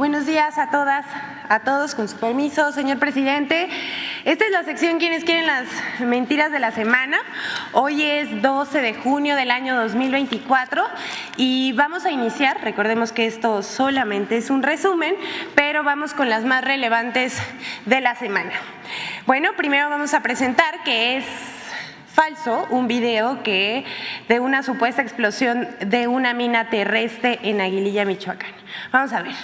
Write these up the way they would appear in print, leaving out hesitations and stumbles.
Buenos días a todas, a todos, con su permiso, señor presidente. Esta es la sección Quienes quieren las mentiras de la semana. Hoy es 12 de junio del año 2024 y vamos a iniciar. Recordemos que esto solamente es un resumen, pero vamos con las más relevantes de la semana. Bueno, primero vamos a presentar que es falso un video de una supuesta explosión de una mina terrestre en Aguililla, Michoacán. Vamos a ver.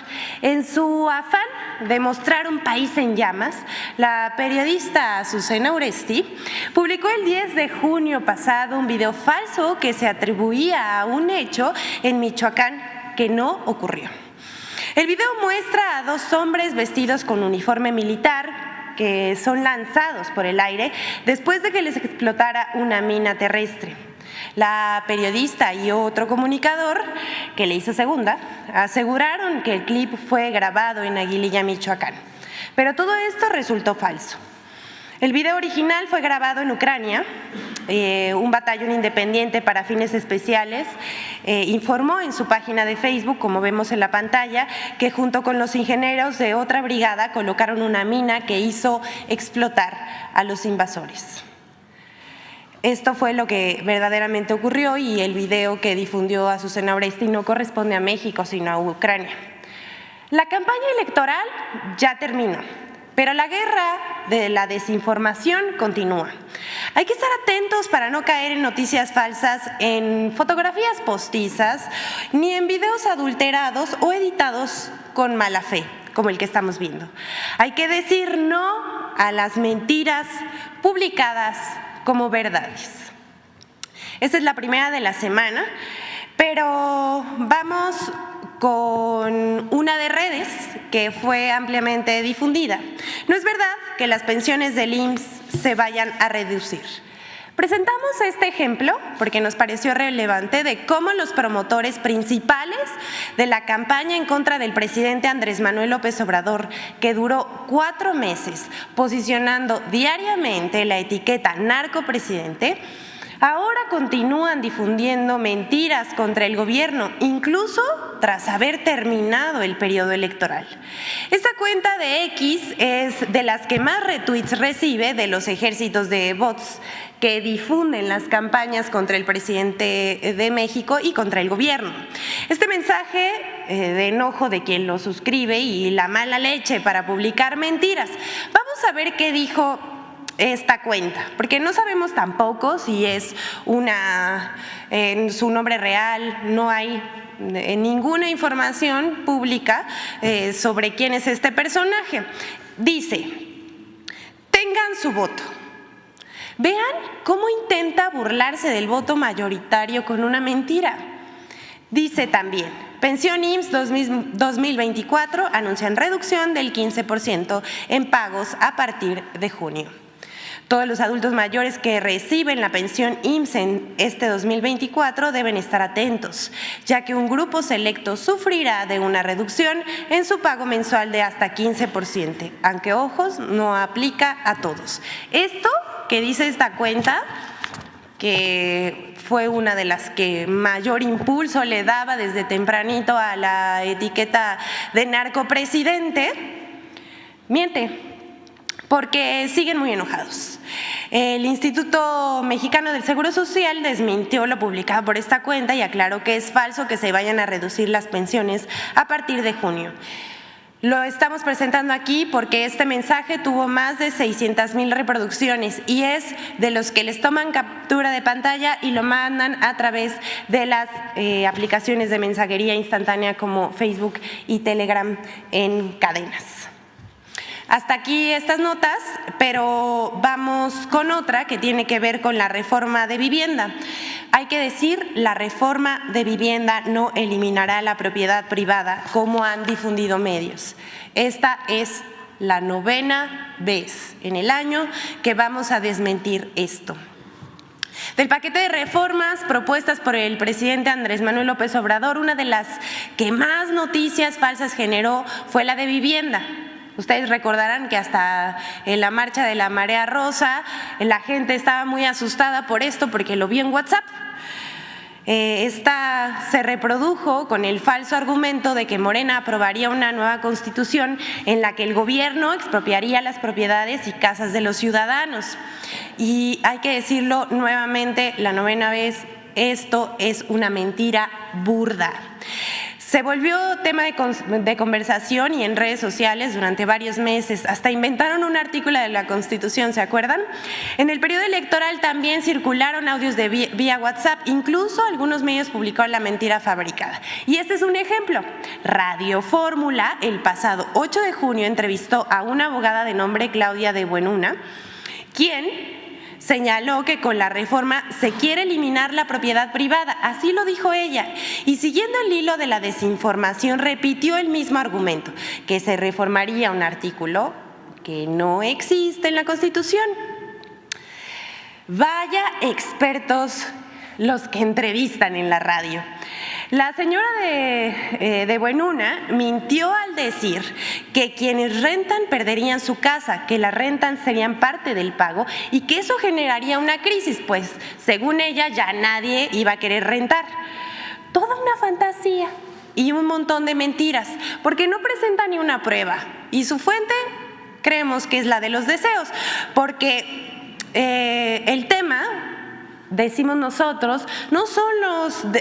En su afán de mostrar un país en llamas, la periodista Azucena Uresti publicó el 10 de junio pasado un video falso que se atribuía a un hecho en Michoacán que no ocurrió. El video muestra a dos hombres vestidos con uniforme militar que son lanzados por el aire después de que les explotara una mina terrestre. La periodista y otro comunicador, que le hizo segunda, aseguraron que el clip fue grabado en Aguililla, Michoacán. Pero todo esto resultó falso. El video original fue grabado en Ucrania. Un batallón independiente para fines especiales informó en su página de Facebook, como vemos en la pantalla, que junto con los ingenieros de otra brigada colocaron una mina que hizo explotar a los invasores. Esto fue lo que verdaderamente ocurrió y el video que difundió Azucena Uresti no corresponde a México, sino a Ucrania. La campaña electoral ya terminó, pero la guerra de la desinformación continúa. Hay que estar atentos para no caer en noticias falsas, en fotografías postizas, ni en videos adulterados o editados con mala fe, como el que estamos viendo. Hay que decir no a las mentiras publicadas como verdades. Esta es la primera de la semana, pero vamos con una de redes que fue ampliamente difundida. No es verdad que las pensiones del IMSS se vayan a reducir. Presentamos este ejemplo porque nos pareció relevante de cómo los promotores principales de la campaña en contra del presidente Andrés Manuel López Obrador, que duró 4 meses posicionando diariamente la etiqueta narcopresidente, ahora continúan difundiendo mentiras contra el gobierno, incluso tras haber terminado el periodo electoral. Esta cuenta de X es de las que más retweets recibe de los ejércitos de bots que difunden las campañas contra el presidente de México y contra el gobierno. Este mensaje de enojo de quien lo suscribe y la mala leche para publicar mentiras. Vamos a ver qué dijo esta cuenta, porque no sabemos tampoco si es su nombre real, no hay ninguna información pública sobre quién es este personaje. Dice: tengan su voto. Vean cómo intenta burlarse del voto mayoritario con una mentira. Dice también: Pensión IMSS 2024 anuncian reducción del 15% en pagos a partir de junio. Todos los adultos mayores que reciben la pensión IMSS en este 2024 deben estar atentos, ya que un grupo selecto sufrirá de una reducción en su pago mensual de hasta 15%, aunque ojos, no aplica a todos. Esto que dice esta cuenta, que fue una de las que mayor impulso le daba desde tempranito a la etiqueta de narcopresidente, miente, porque siguen muy enojados. El Instituto Mexicano del Seguro Social desmintió lo publicado por esta cuenta y aclaró que es falso que se vayan a reducir las pensiones a partir de junio. Lo estamos presentando aquí porque este mensaje tuvo más de 600,000 reproducciones y es de los que les toman captura de pantalla y lo mandan a través de las aplicaciones de mensajería instantánea como Facebook y Telegram en cadenas. Hasta aquí estas notas, pero vamos con otra que tiene que ver con la reforma de vivienda. Hay que decir, la reforma de vivienda no eliminará la propiedad privada como han difundido medios. Esta es la 9ª vez en el año que vamos a desmentir esto. Del paquete de reformas propuestas por el presidente Andrés Manuel López Obrador, una de las que más noticias falsas generó fue la de vivienda. Ustedes recordarán que hasta en la marcha de la Marea Rosa la gente estaba muy asustada por esto porque lo vio en WhatsApp. Esta se reprodujo con el falso argumento de que Morena aprobaría una nueva constitución en la que el gobierno expropiaría las propiedades y casas de los ciudadanos. Y hay que decirlo nuevamente, la 9ª vez, esto es una mentira burda. Se volvió tema de conversación y en redes sociales durante varios meses. Hasta inventaron un artículo de la Constitución, ¿se acuerdan? En el periodo electoral también circularon audios de vía WhatsApp. Incluso algunos medios publicaron la mentira fabricada. Y este es un ejemplo. Radio Fórmula, el pasado 8 de junio, entrevistó a una abogada de nombre Claudia de Buenuna, quien señaló que con la reforma se quiere eliminar la propiedad privada, así lo dijo ella, y siguiendo el hilo de la desinformación repitió el mismo argumento, que se reformaría un artículo que no existe en la Constitución. Vaya expertos los que entrevistan en la radio. La señora de Buenuna mintió al decir que quienes rentan perderían su casa, que las rentas serían parte del pago y que eso generaría una crisis, pues según ella ya nadie iba a querer rentar. Toda una fantasía y un montón de mentiras, porque no presenta ni una prueba y su fuente creemos que es la de los deseos, porque el tema, decimos nosotros, no son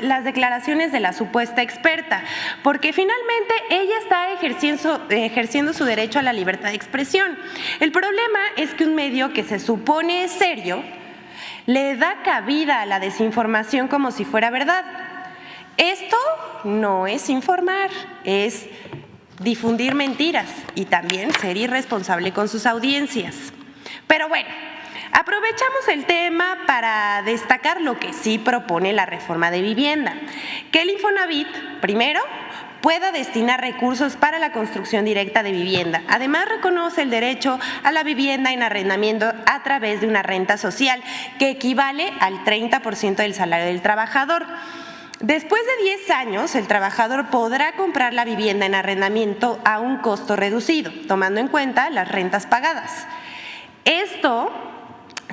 las declaraciones de la supuesta experta, porque finalmente ella está ejerciendo su derecho a la libertad de expresión. El problema es que un medio que se supone serio le da cabida a la desinformación como si fuera verdad. Esto no es informar, es difundir mentiras y también ser irresponsable con sus audiencias. Pero bueno, aprovechamos el tema para destacar lo que sí propone la reforma de vivienda, que el Infonavit, primero, pueda destinar recursos para la construcción directa de vivienda. Además, reconoce el derecho a la vivienda en arrendamiento a través de una renta social que equivale al 30% del salario del trabajador. Después de 10 años, el trabajador podrá comprar la vivienda en arrendamiento a un costo reducido, tomando en cuenta las rentas pagadas. Esto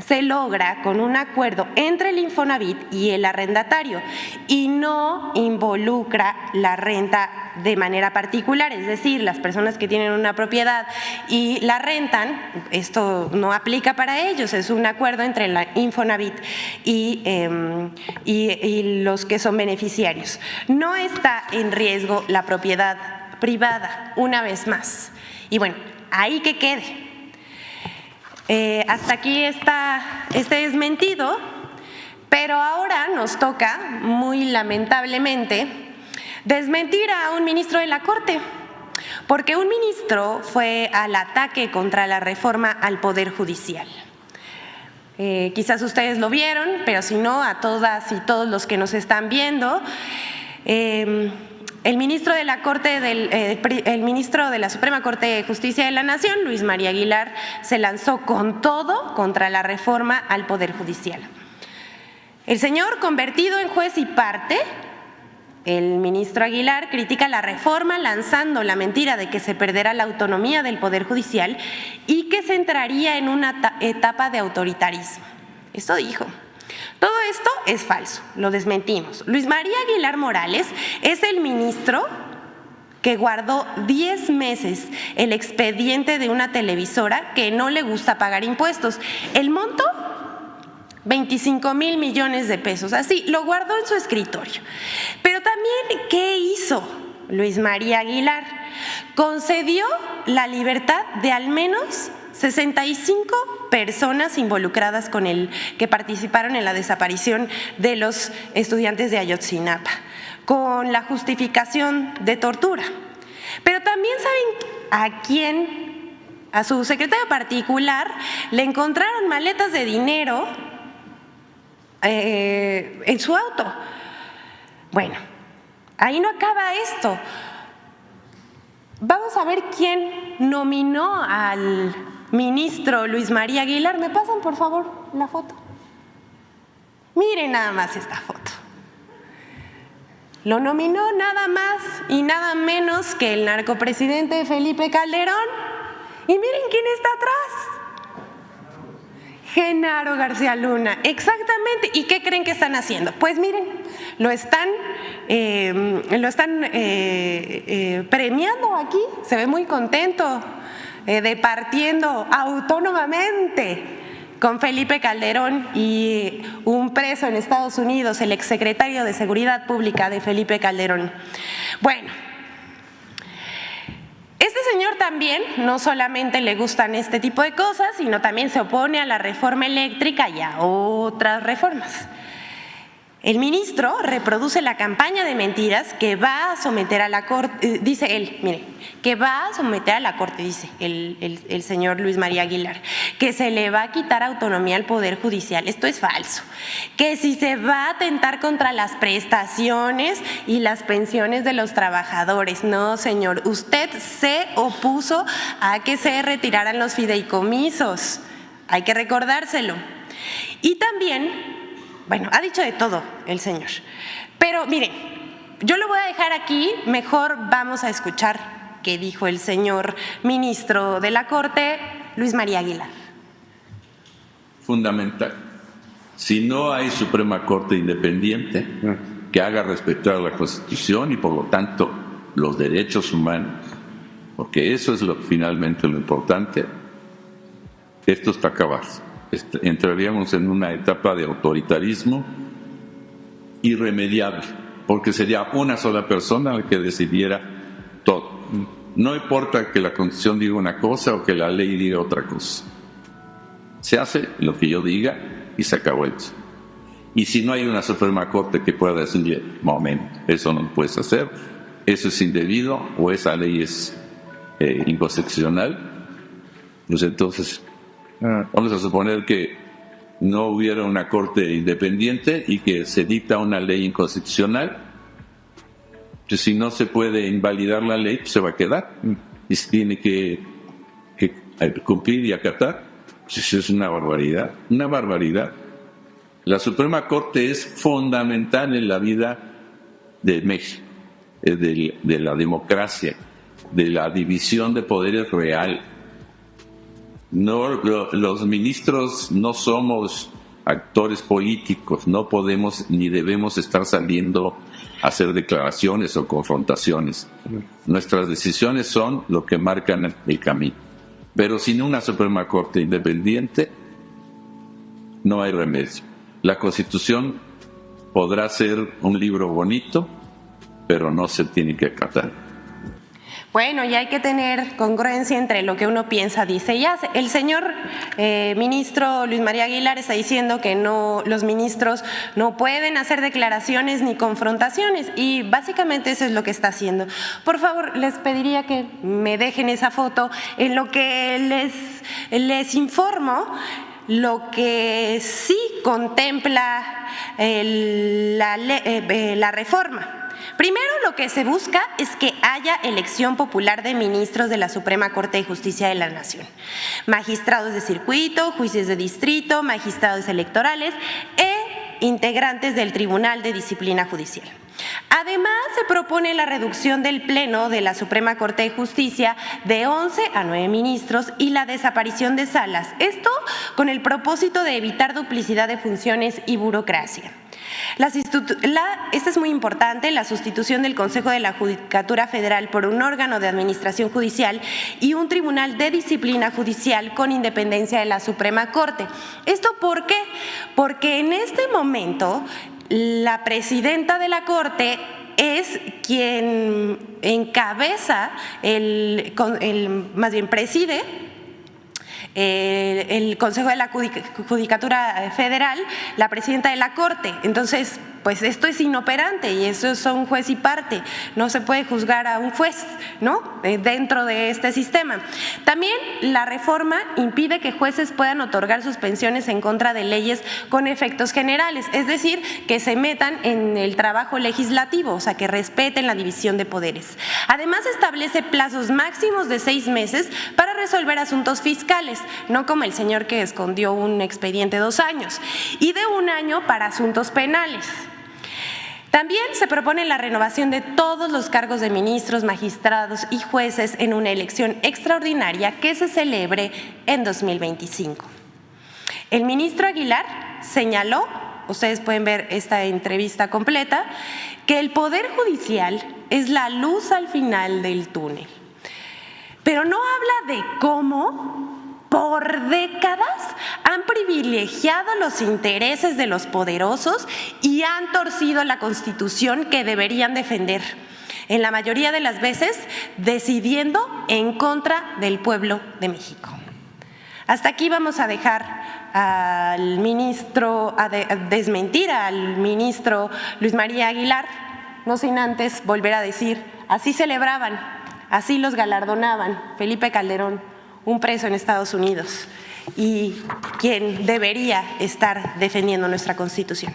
se logra con un acuerdo entre el Infonavit y el arrendatario y no involucra la renta de manera particular, es decir, las personas que tienen una propiedad y la rentan, esto no aplica para ellos, es un acuerdo entre la Infonavit y los que son beneficiarios. No está en riesgo la propiedad privada, una vez más. Y bueno, ahí que quede. Hasta aquí está este desmentido, pero ahora nos toca, muy lamentablemente, desmentir a un ministro de la Corte, porque un ministro fue al ataque contra la reforma al Poder Judicial. Quizás ustedes lo vieron, pero si no, a todas y todos los que nos están viendo, el ministro de la Suprema Corte de Justicia de la Nación, Luis María Aguilar, se lanzó con todo contra la reforma al Poder Judicial. El señor, convertido en juez y parte, el ministro Aguilar, critica la reforma lanzando la mentira de que se perderá la autonomía del Poder Judicial y que se entraría en una etapa de autoritarismo. Esto dijo. Todo esto es falso, lo desmentimos. Luis María Aguilar Morales es el ministro que guardó 10 meses el expediente de una televisora que no le gusta pagar impuestos. El monto, 25,000 millones de pesos, así, lo guardó en su escritorio. Pero también, ¿qué hizo Luis María Aguilar? Concedió la libertad de al menos 65 personas involucradas que participaron en la desaparición de los estudiantes de Ayotzinapa, con la justificación de tortura. Pero también saben a su secretario particular le encontraron maletas de dinero en su auto. Bueno, ahí no acaba esto. Vamos a ver quién nominó al ministro Luis María Aguilar. ¿Me pasan, por favor, la foto? Miren nada más esta foto. Lo nominó nada más y nada menos que el narcopresidente Felipe Calderón. Y miren quién está atrás. Genaro García Luna, exactamente. ¿Y qué creen que están haciendo? Pues miren, lo están premiando aquí, se ve muy contento, departiendo autónomamente con Felipe Calderón y un preso en Estados Unidos, el exsecretario de Seguridad Pública de Felipe Calderón. Bueno, este señor también no solamente le gustan este tipo de cosas, sino también se opone a la reforma eléctrica y a otras reformas. El ministro reproduce la campaña de mentiras que va a someter a la Corte, dice él, mire, que va a someter a la Corte, dice el señor Luis María Aguilar, que se le va a quitar autonomía al Poder Judicial. Esto es falso. Que si se va a atentar contra las prestaciones y las pensiones de los trabajadores. No, señor, usted se opuso a que se retiraran los fideicomisos. Hay que recordárselo. Y también… Bueno, ha dicho de todo el señor. Pero miren, yo lo voy a dejar aquí, mejor vamos a escuchar qué dijo el señor ministro de la Corte, Luis María Aguilar. Fundamental. Si no hay Suprema Corte independiente que haga respetar la Constitución y por lo tanto los derechos humanos, porque eso es finalmente lo importante, esto está acabado. Entraríamos en una etapa de autoritarismo irremediable, porque sería una sola persona la que decidiera todo. No importa que la Constitución diga una cosa o que la ley diga otra cosa. Se hace lo que yo diga y se acabó eso. Y si no hay una Suprema Corte que pueda decirle, momento, eso no lo puedes hacer, eso es indebido o esa ley es inconstitucional, pues entonces… Vamos a suponer que no hubiera una Corte independiente y que se dicta una ley inconstitucional. Pues si no se puede invalidar la ley, pues se va a quedar. Y se tiene que cumplir y acatar. Pues eso es una barbaridad, una barbaridad. La Suprema Corte es fundamental en la vida de México, de la democracia, de la división de poderes real. No, los ministros no somos actores políticos, no podemos ni debemos estar saliendo a hacer declaraciones o confrontaciones. Nuestras decisiones son lo que marcan el camino. Pero sin una Suprema Corte independiente no hay remedio. La Constitución podrá ser un libro bonito, pero no se tiene que acatar. Bueno, y hay que tener congruencia entre lo que uno piensa, dice y hace. El señor ministro Luis María Aguilar está diciendo que no, los ministros no pueden hacer declaraciones ni confrontaciones y básicamente eso es lo que está haciendo. Por favor, les pediría que me dejen esa foto en lo que les informo. Lo que sí contempla la reforma. Primero, lo que se busca es que haya elección popular de ministros de la Suprema Corte de Justicia de la Nación, magistrados de circuito, jueces de distrito, magistrados electorales e integrantes del Tribunal de Disciplina Judicial. Además, se propone la reducción del Pleno de la Suprema Corte de Justicia de 11 a 9 ministros y la desaparición de salas. Esto con el propósito de evitar duplicidad de funciones y burocracia. Esta es muy importante, la sustitución del Consejo de la Judicatura Federal por un órgano de administración judicial y un tribunal de disciplina judicial con independencia de la Suprema Corte. ¿Esto por qué? Porque en este momento la presidenta de la Corte es quien encabeza, más bien preside el Consejo de la Judicatura Federal, la presidenta de la Corte. Entonces, pues esto es inoperante y eso son juez y parte. No se puede juzgar a un juez, ¿no? Dentro de este sistema. También la reforma impide que jueces puedan otorgar suspensiones en contra de leyes con efectos generales, es decir, que se metan en el trabajo legislativo, o sea, que respeten la división de poderes. Además, establece plazos máximos de 6 meses para resolver asuntos fiscales, no como el señor que escondió un expediente 2 años, y de 1 año para asuntos penales. También se propone la renovación de todos los cargos de ministros, magistrados y jueces en una elección extraordinaria que se celebre en 2025. El ministro Aguilar señaló, ustedes pueden ver esta entrevista completa, que el Poder Judicial es la luz al final del túnel. Pero no habla de cómo por décadas han privilegiado los intereses de los poderosos y han torcido la Constitución que deberían defender, en la mayoría de las veces decidiendo en contra del pueblo de México. Hasta aquí vamos a dejar al ministro, a desmentir al ministro Luis María Aguilar, no sin antes volver a decir, así celebraban, así los galardonaban Felipe Calderón, un preso en Estados Unidos y quien debería estar defendiendo nuestra Constitución.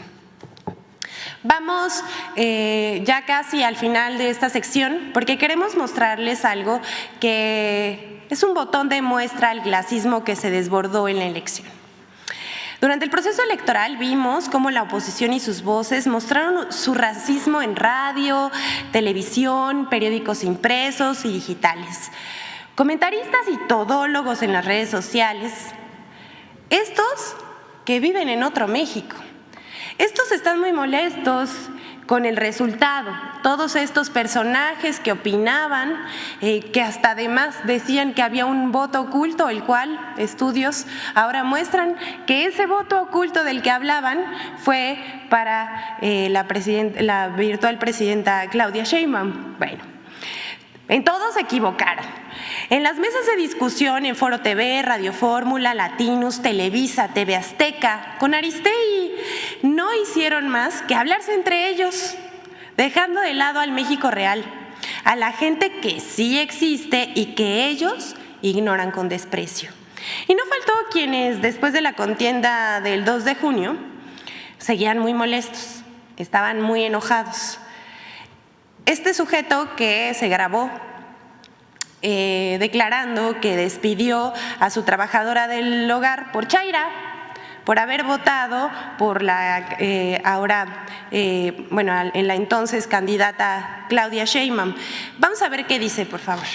Vamos ya casi al final de esta sección porque queremos mostrarles algo que es un botón de muestra al clasismo que se desbordó en la elección. Durante el proceso electoral vimos cómo la oposición y sus voces mostraron su racismo en radio, televisión, periódicos impresos y digitales. Comentaristas y todólogos en las redes sociales, estos que viven en otro México. Estos están muy molestos con el resultado. Todos estos personajes que opinaban, que hasta además decían que había un voto oculto, el cual estudios ahora muestran que ese voto oculto del que hablaban fue para la virtual presidenta Claudia Sheinbaum. Bueno, en todos se equivocaron. En las mesas de discusión en Foro TV, Radio Fórmula, Latinus, Televisa, TV Azteca, con Aristegui, no hicieron más que hablarse entre ellos, dejando de lado al México real, a la gente que sí existe y que ellos ignoran con desprecio. Y no faltó quienes, después de la contienda del 2 de junio, seguían muy molestos, estaban muy enojados. Este sujeto que se grabó declarando que despidió a su trabajadora del hogar por chaira, por haber votado por la en la entonces candidata Claudia Sheinbaum. Vamos a ver qué dice, por favor.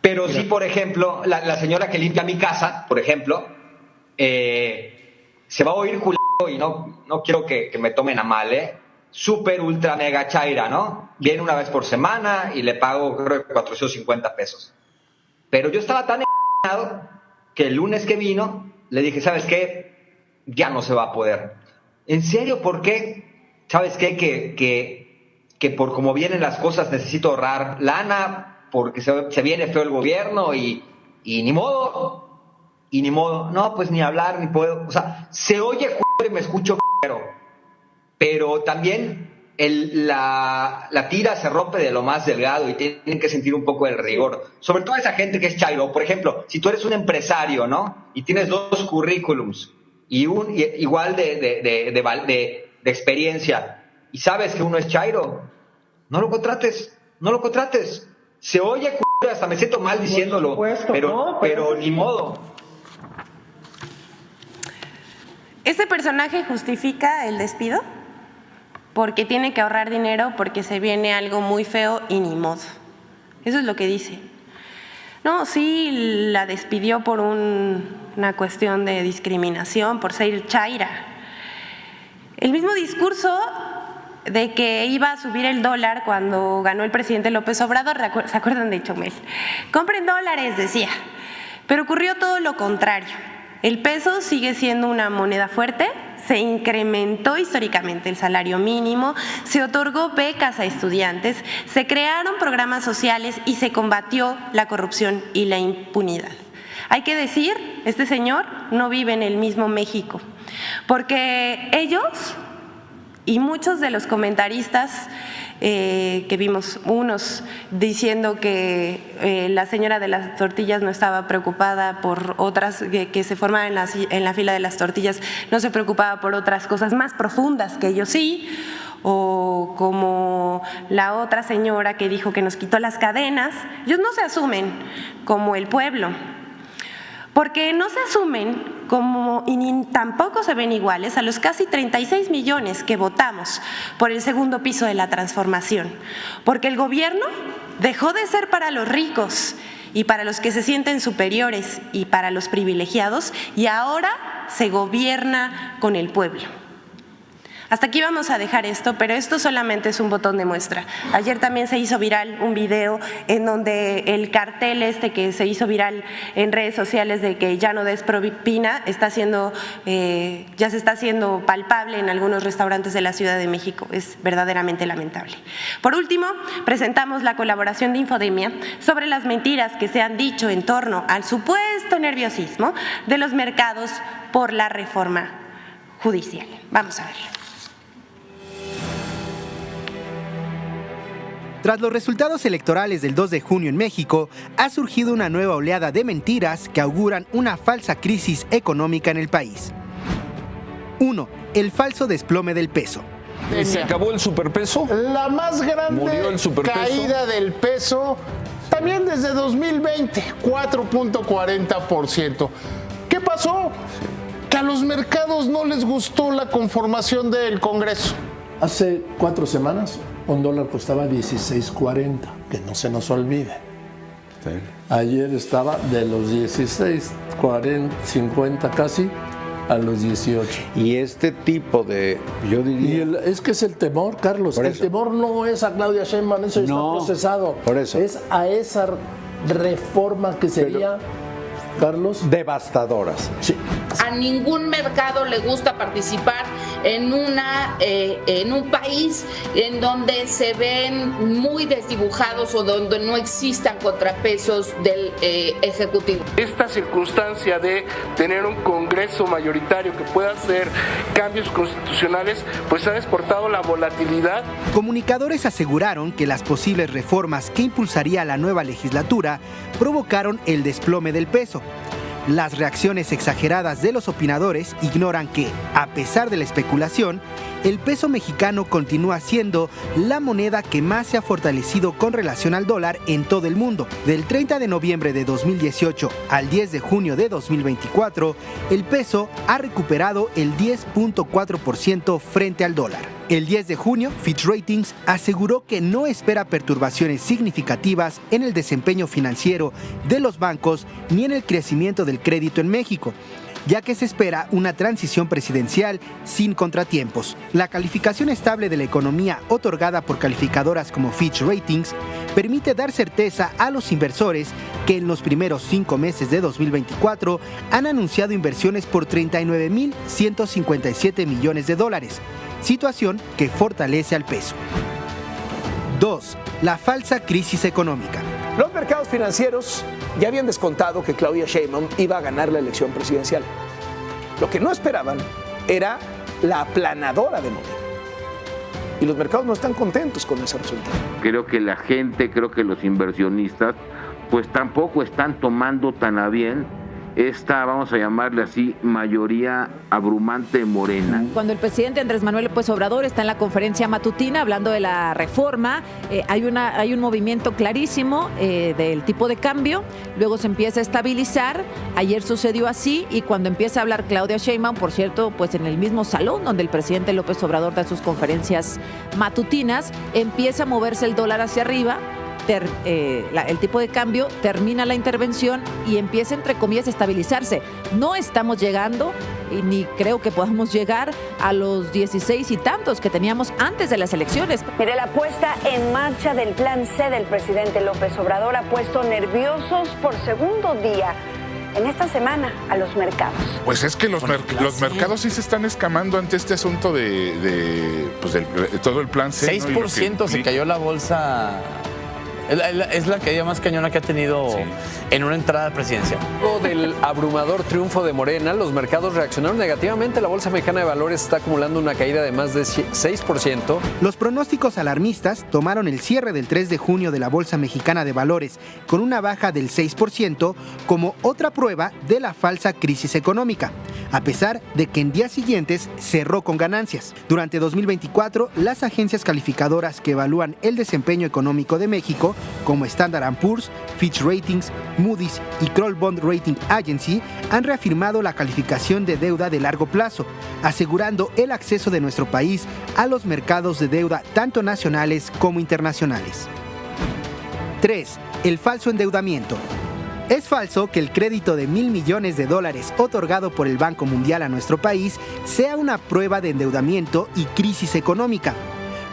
Pero sí, por ejemplo, la señora que limpia mi casa, por ejemplo, se va a oír culero y no quiero que me tomen a mal, súper ultra mega chaira, ¿no? Viene una vez por semana y le pago creo que 450 pesos. Pero yo estaba tan enojado que el lunes que vino le dije, ¿sabes qué? Ya no se va a poder. ¿En serio? ¿Por qué? ¿Sabes qué? Que por cómo vienen las cosas necesito ahorrar lana porque se viene feo el gobierno y ni modo. Y ni modo. No, pues ni hablar, ni puedo. O sea, se oye y me escucho pero también la tira se rompe de lo más delgado y tienen que sentir un poco el rigor. Sobre todo esa gente que es chairo. Por ejemplo, si tú eres un empresario, ¿no? Y tienes 2 currículums y igual de experiencia y sabes que uno es chairo, no lo contrates. Se oye hasta me siento mal diciéndolo, supuesto, pero ni modo. ¿Este personaje justifica el despido? Porque tiene que ahorrar dinero, porque se viene algo muy feo y ni modo. Eso es lo que dice. No, sí, la despidió por una cuestión de discriminación, por ser chaira. El mismo discurso de que iba a subir el dólar cuando ganó el presidente López Obrador, ¿se acuerdan de Chumel? Compren dólares, decía. Pero ocurrió todo lo contrario. El peso sigue siendo una moneda fuerte, se incrementó históricamente el salario mínimo, se otorgó becas a estudiantes, se crearon programas sociales y se combatió la corrupción y la impunidad. Hay que decir, este señor no vive en el mismo México, porque ellos y muchos de los comentaristas que vimos, unos diciendo que la señora de las tortillas no estaba preocupada por otras que se formaban en la fila de las tortillas, no se preocupaba por otras cosas más profundas que ellos sí, o como la otra señora que dijo que nos quitó las cadenas. Ellos no se asumen como el pueblo, porque no se asumen y tampoco se ven iguales a los casi 36 millones que votamos por el segundo piso de la transformación, porque el gobierno dejó de ser para los ricos y para los que se sienten superiores y para los privilegiados, y ahora se gobierna con el pueblo. Hasta aquí vamos a dejar esto, pero esto solamente es un botón de muestra. Ayer también se hizo viral un video en donde el cartel que se hizo viral en redes sociales de que ya no des propina ya se está haciendo palpable en algunos restaurantes de la Ciudad de México. Es verdaderamente lamentable. Por último, presentamos la colaboración de Infodemia sobre las mentiras que se han dicho en torno al supuesto nerviosismo de los mercados por la reforma judicial. Vamos a verlo. Tras los resultados electorales del 2 de junio en México, ha surgido una nueva oleada de mentiras que auguran una falsa crisis económica en el país. 1. El falso desplome del peso. ¿Se acabó el superpeso? La más grande ¿Murió el superpeso? Caída del peso, también desde 2020, 4.40%. ¿Qué pasó? Que a los mercados no les gustó la conformación del Congreso. Hace 4 semanas un dólar costaba 16.40, que no se nos olvide. Sí. Ayer estaba de los 16.50 casi a los 18. Y este tipo de, yo diría... Es que es el temor, Carlos. El temor no es a Claudia Sheinbaum, eso está procesado. Por eso. Es a esa reforma que sería, Carlos, devastadoras. Sí. A ningún mercado le gusta participar en un país en donde se ven muy desdibujados o donde no existan contrapesos del Ejecutivo. Esta circunstancia de tener un Congreso mayoritario que pueda hacer cambios constitucionales, pues ha exportado la volatilidad. Comunicadores aseguraron que las posibles reformas que impulsaría la nueva legislatura provocaron el desplome del peso. Las reacciones exageradas de los opinadores ignoran que, a pesar de la especulación, el peso mexicano continúa siendo la moneda que más se ha fortalecido con relación al dólar en todo el mundo. Del 30 de noviembre de 2018 al 10 de junio de 2024, el peso ha recuperado el 10.4% frente al dólar. El 10 de junio, Fitch Ratings aseguró que no espera perturbaciones significativas en el desempeño financiero de los bancos ni en el crecimiento del crédito en México, ya que se espera una transición presidencial sin contratiempos. La calificación estable de la economía otorgada por calificadoras como Fitch Ratings permite dar certeza a los inversores que en los primeros 5 meses de 2024 han anunciado inversiones por 39.157 millones de dólares, situación que fortalece al peso. 2. La falsa crisis económica. Los mercados financieros ya habían descontado que Claudia Sheinbaum iba a ganar la elección presidencial. Lo que no esperaban era la aplanadora de Morena. Y los mercados no están contentos con ese resultado. Creo que la gente, creo que los inversionistas, pues tampoco están tomando tan a bien esta, vamos a llamarle así, mayoría abrumante de Morena. Cuando el presidente Andrés Manuel López Obrador está en la conferencia matutina hablando de la reforma, hay un movimiento clarísimo del tipo de cambio, luego se empieza a estabilizar, ayer sucedió así, y cuando empieza a hablar Claudia Sheinbaum, por cierto, pues en el mismo salón donde el presidente López Obrador da sus conferencias matutinas, empieza a moverse el dólar hacia arriba. El tipo de cambio, termina la intervención y empieza, entre comillas, a estabilizarse. No estamos llegando, y ni creo que podamos llegar a los 16 y tantos que teníamos antes de las elecciones. Mire, la puesta en marcha del plan C del presidente López Obrador ha puesto nerviosos por segundo día en esta semana a los mercados. Pues es que los mercados sí se están escamando ante este asunto de todo el plan C. 6% ¿no? Se cayó la bolsa. Es la caída más cañona que ha tenido en una entrada presidencial. Luego del abrumador triunfo de Morena, los mercados reaccionaron negativamente. La Bolsa Mexicana de Valores está acumulando una caída de más de 6%. Los pronósticos alarmistas tomaron el cierre del 3 de junio de la Bolsa Mexicana de Valores con una baja del 6% como otra prueba de la falsa crisis económica, a pesar de que en días siguientes cerró con ganancias. Durante 2024, las agencias calificadoras que evalúan el desempeño económico de México como Standard & Poor's, Fitch Ratings, Moody's y Kroll Bond Rating Agency han reafirmado la calificación de deuda de largo plazo, asegurando el acceso de nuestro país a los mercados de deuda tanto nacionales como internacionales. 3. El falso endeudamiento. Es falso que el crédito de $1,000 millones otorgado por el Banco Mundial a nuestro país sea una prueba de endeudamiento y crisis económica.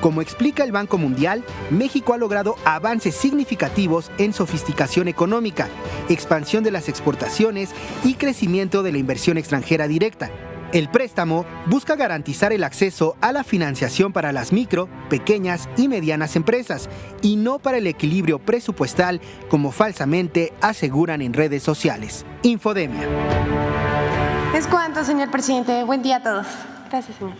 Como explica el Banco Mundial, México ha logrado avances significativos en sofisticación económica, expansión de las exportaciones y crecimiento de la inversión extranjera directa. El préstamo busca garantizar el acceso a la financiación para las micro, pequeñas y medianas empresas y no para el equilibrio presupuestal como falsamente aseguran en redes sociales. Infodemia. Es cuanto, señor presidente. Buen día a todos. Gracias, señor.